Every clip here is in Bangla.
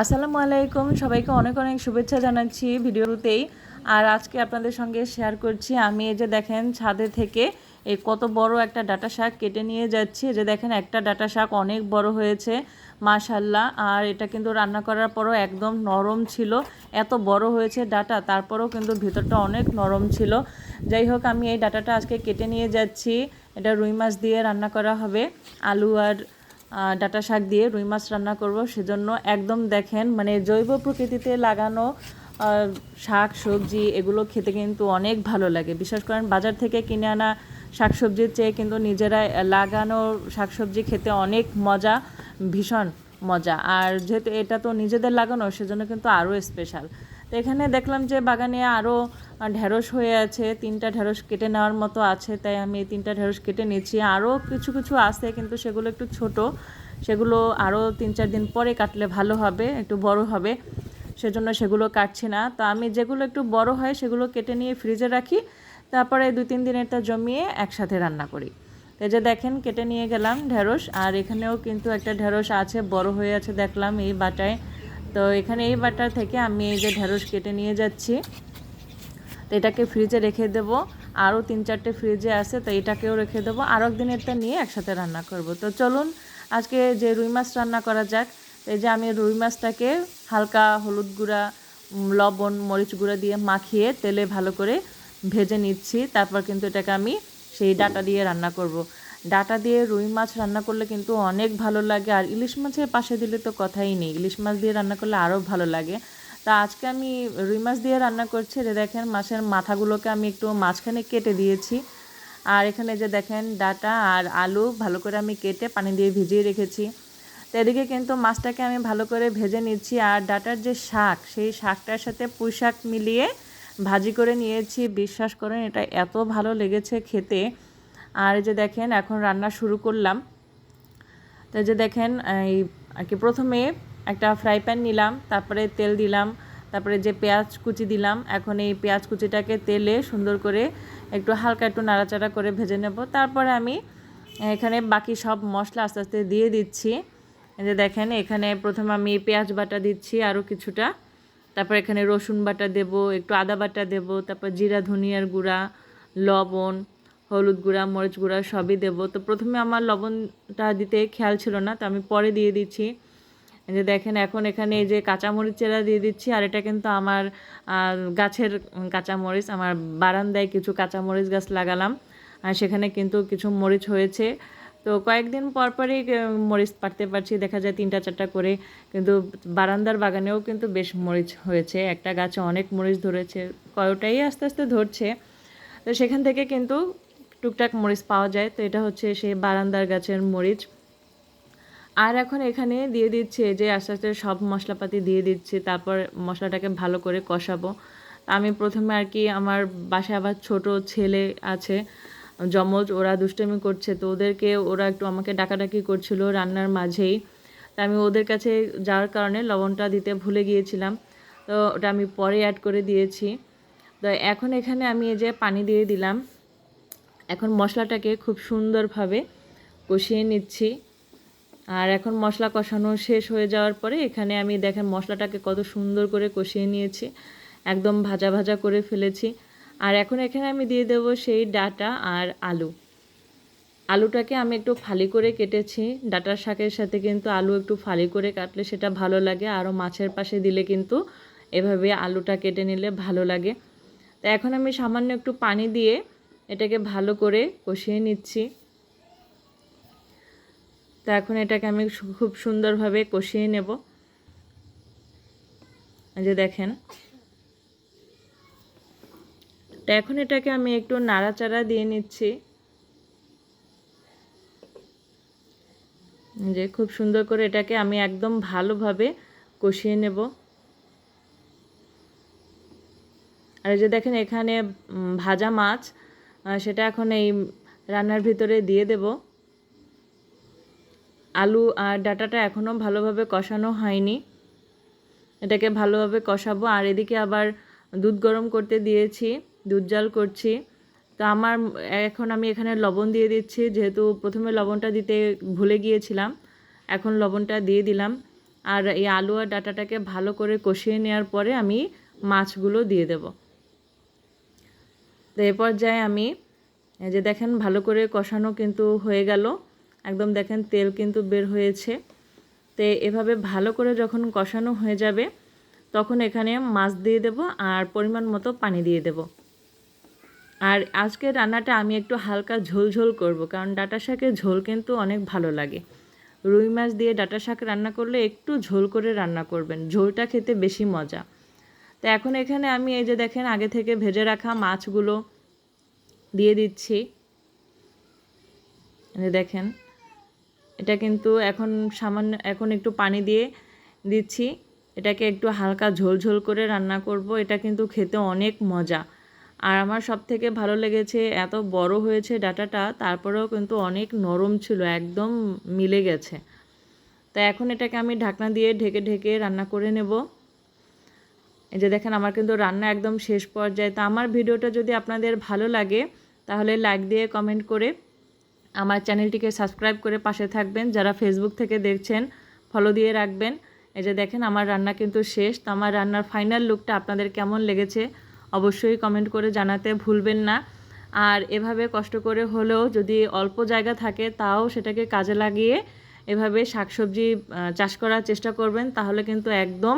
আসসালামু আলাইকুম, সবাইকে অনেক অনেক শুভেচ্ছা জানাচ্ছি ভিডিওতেই। আর আজকে আপনাদের সঙ্গে শেয়ার করছি আমি এই যে দেখেন ছাদে থেকে এই কত বড় একটা ডাঁটা শাক কেটে নিয়ে যাচ্ছি। এই যে দেখেন একটা ডাঁটা শাক অনেক বড় হয়েছে মাশাল্লাহ। আর এটা কিন্তু রান্না করার পরও একদম নরম ছিল, এত বড় হয়েছে ডাঁটা, তারপরেও কিন্তু ভিতরটা অনেক নরম ছিল। যাই হোক, আমি এই ডাঁটাটা আজকে কেটে নিয়ে যাচ্ছি। এটা রুই মাছ দিয়ে রান্না করা হবে, আলু আর ডাঁটা শাক দিয়ে রুই মাছ রান্না করব। সেজন্য একদম দেখেন মানে জৈব প্রকৃতিতে লাগানো শাক সবজি এগুলো খেতে কিন্তু অনেক ভালো লাগে। বিশেষ করেন বাজার থেকে কিনে আনা শাকসবজির চেয়ে কিন্তু নিজেরাই লাগানো শাকসবজি খেতে অনেক মজা, ভীষণ মজা। আর যেহেতু এটা তো নিজেদের লাগানো, সেজন্য কিন্তু আরও স্পেশাল। তো এখানে দেখলাম যে বাগানে আরও ঢেঁড়স হয়ে আছে, 3টা ঢেঁড়স কেটে নেওয়ার মতো আছে, তাই আমি 3টা ঢেঁড়স কেটে নিচ্ছি। আরও কিছু কিছু আছে কিন্তু সেগুলো একটু ছোট, সেগুলো আরও 3-4 দিন পরে কাটলে ভালো হবে, একটু বড় হবে, সেজন্য সেগুলো কাটছি না। তো আমি যেগুলো একটু বড় হয় সেগুলো কেটে নিয়ে ফ্রিজে রাখি, তারপরে 2-3 দিনেরটা জমিয়ে একসাথে রান্না করি। এই যে দেখেন কেটে নিয়ে গেলাম ঢেঁড়স। আর এখানেও কিন্তু একটা ঢেঁড়স আছে, বড় হয়ে আছে দেখলাম এই বাটায়। তো এখানে এই বাটা থেকে আমি এই যে ঢেঁড়স কেটে নিয়ে যাচ্ছি। তো এটাকে ফ্রিজে রেখে দেব, আরও 3-4টে ফ্রিজে আছে, তো এটাকেও রেখে দেবো, আরও একদিনেরটা নিয়ে একসাথে রান্না করব। তো চলুন আজকে যে রুই মাছ রান্না করা যাক। এই যে আমি রুই মাছটাকে হালকা হলুদ গুঁড়া, লবণ, মরিচ গুঁড়া দিয়ে মাখিয়ে তেলে ভালো করে ভেজে নিচ্ছি। তারপর কিন্তু এটাকে আমি সেই ডাঁটা দিয়ে রান্না করব। ডাঁটা দিয়ে রুই মাছ রান্না করলে কিন্তু অনেক ভালো লাগে, আর ইলিশ মাছের পাশে দিলে তো কথাই নেই, ইলিশ মাছ দিয়ে রান্না করলে আরও ভালো লাগে। তা আজকে আমি রুই মাছ দিয়ে রান্না করছি। যে দেখেন মাছের মাথাগুলোকে আমি একটু মাঝখানে কেটে দিয়েছি। আর এখানে যে দেখেন ডাঁটা আর আলু ভালো করে আমি কেটে পানি দিয়ে ভিজিয়ে রেখেছি। তো এদিকে কিন্তু মাছটাকে আমি ভালো করে ভেজে নিচ্ছি। আর ডাঁটার যে শাক, সেই শাকটার সাথে পুঁই শাক মিলিয়ে ভাজি করে নিয়েছি। বিশ্বাস করেন এটা এত ভালো লেগেছে খেতে। আর এই যে দেখেন এখন রান্না শুরু করলাম। তো যে দেখেন এই আর কি প্রথমে একটা ফ্রাই প্যান নিলাম, তারপরে তেল দিলাম, তারপরে যে পেঁয়াজ কুচি দিলাম। এখন এই পেঁয়াজ কুচিটাকে তেলে সুন্দর করে একটু হালকা একটু নাড়াচাড়া করে ভেজে নেব। তারপরে আমি এখানে বাকি সব মশলা আস্তে আস্তে দিয়ে দিচ্ছি। এই যে দেখেন এখানে প্রথমে আমি পেঁয়াজ বাটা দিচ্ছি আরও কিছুটা, তারপর এখানে রসুন বাটা দেব, একটু আদা বাটা দেব, তারপর জিরা ধনিয়ার গুঁড়া, লবণ, হলুদ গুঁড়া, মরিচ গুঁড়া সবই দেব। তো প্রথমে আমার লবণটা দিতে খেয়াল ছিল না, তো আমি পরে দিয়ে দিচ্ছি। এই যে দেখেন এখন এখানে এই যে কাঁচামরিচ চেরা দিয়ে দিচ্ছি। আর এটা কিন্তু আমার গাছের কাঁচামরিচ, আমার বারান্দায় কিছু কাঁচামরিচ গাছ লাগালাম, আর সেখানে কিন্তু কিছু মরিচ হয়েছে। তো কয়েকদিন পর পরই মরিচ পাড়তে পারছি, দেখা যায় 3টা-4টা করে। কিন্তু বারান্দার বাগানেও কিন্তু বেশ মরিচ হয়েছে, একটা গাছে অনেক মরিচ ধরেছে, কয়টাই আস্তে আস্তে ধরছে। তো সেখান থেকে কিন্তু টুকটাক মরিচ পাওয়া যায়। তো এটা হচ্ছে সেই বারান্দার গাছের মরিচ। আর এখন এখানে দিয়ে দিচ্ছি যে আস্তে আস্তে সব মশলাপাতি দিয়ে দিচ্ছি, তারপর মশলাটাকে ভালো করে কষাবো। আমি প্রথমে আর কি আমার বাসায় আবার ছোট ছেলে আছে, যমজ, ওরা দুষ্টামি করছে, তো ওরা একটু আমাকে ডাকাডাকি করছিল রান্নার মাঝেই। তা আমি ওদের কাছে যাওয়ার কারণে লবণটা দিতে ভুলে গিয়েছিলাম, তো ওটা আমি পরে অ্যাড করে দিয়েছি। তো এখন এখানে আমি এই যে পানি দিয়ে দিলাম। এখন মশলাটাকে খুব সুন্দরভাবে কষিয়ে নিচ্ছি। আর এখন মশলা কষানো শেষ হয়ে যাওয়ার পরে এখানে আমি দেখেন মশলাটাকে কত সুন্দর করে কষিয়ে নিয়েছি, একদম ভাজা ভাজা করে ফেলেছি। আর এখন এখানে আমি দিয়ে দেবো সেই ডাঁটা আর আলু। আলুটাকে আমি একটু ফালি করে কেটেছি, ডাঁটার শাকের সাথে কিন্তু আলু একটু ফালি করে কাটলে সেটা ভালো লাগে, আরও মাছের পাশে দিলে কিন্তু এভাবে আলুটা কেটে নিলে ভালো লাগে। তো এখন আমি সামান্য একটু পানি দিয়ে এটাকে ভালো করে কষিয়ে নিচ্ছি। তো এখন এটাকে আমি খুব সুন্দরভাবে কষিয়ে নেব। যে দেখেন, তো এখন এটাকে আমি একটু নাড়াচাড়া দিয়ে নিচ্ছি, যে খুব সুন্দর করে এটাকে আমি একদম ভালোভাবে কষিয়ে নেব। আর এই যে দেখেন এখানে ভাজা মাছ, সেটা এখন এই রান্নার ভিতরে দিয়ে দেব। আলু আর ডাঁটাটা এখনও ভালোভাবে কষানো হয়নি, এটাকে ভালোভাবে কষাবো। আর এদিকে আবার দুধ গরম করতে দিয়েছি, দুধ জাল করছি। তো এখন আমি এখানে লবণ দিয়ে দিচ্ছি, যেহেতু প্রথমে লবণটা দিতে ভুলে গিয়েছিলাম, এখন লবণটা দিয়ে দিলাম। আর এই আলু আর ডাঁটাটাকে ভালো করে কষিয়ে নেওয়ার পরে আমি মাছগুলো দিয়ে দেব। তো এরপর যাই আমি এই যে দেখেন ভালো করে কষানো কিন্তু হয়ে গেল, একদম দেখেন তেল কিন্তু বের হয়েছে। তো এভাবে ভালো করে যখন কষানো হয়ে যাবে তখন এখানে মাছ দিয়ে দেব আর পরিমাণ মতো পানি দিয়ে দেব। আর আজকের রান্নাটা আমি একটু হালকা ঝোল ঝোল করব, কারণ ডাঁটা শাকের ঝোল কিন্তু অনেক ভালো লাগে। রুই মাছ দিয়ে ডাঁটা শাক রান্না করলে একটু ঝোল করে রান্না করবেন, ঝোলটা খেতে বেশি মজা। তো এখন এখানে আমি এই যে দেখেন আগে থেকে ভেজে রাখা মাছগুলো দিয়ে দিচ্ছি। দেখেন এটা কিন্তু এখন একটু পানি দিয়ে দিচ্ছি, এটাকে একটু হালকা ঝোল ঝোল করে রান্না করব। এটা কিন্তু খেতে অনেক মজা। আর আমার সবথেকে ভালো লেগেছে, এত বড় হয়েছে ডাঁটাটা, তারপরেও কিন্তু অনেক নরম ছিল, একদম মিলে গেছে। তো এখন এটাকে আমি ঢাকনা দিয়ে ঢেকে ঢেকে রান্না করে নেব। এই যে দেখেন আমার কিন্তু রান্না একদম শেষ পর্যায়ে। তো আমার ভিডিওটা যদি আপনাদের ভালো লাগে তাহলে লাইক দিয়ে কমেন্ট করে আমার চ্যানেলটিকে সাবস্ক্রাইব করে পাশে থাকবেন। যারা ফেসবুক থেকে দেখছেন ফলো দিয়ে রাখবেন। এই যে দেখেন আমার রান্না কিন্তু শেষ। তো আমার রান্নার ফাইনাল লুকটা আপনাদের কেমন লেগেছে অবশ্যই কমেন্ট করে জানাতে ভুলবেন না। আর এভাবে কষ্ট করে হলেও যদি অল্প জায়গা থাকে তাও সেটাকে কাজে লাগিয়ে এভাবে শাকসবজি চাষ করার চেষ্টা করবেন, তাহলে কিন্তু একদম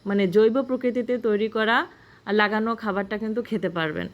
মানে জৈব প্রকৃতিতে তৈরি করা লাগানো খাবারটা কিন্তু খেতে পারবেন।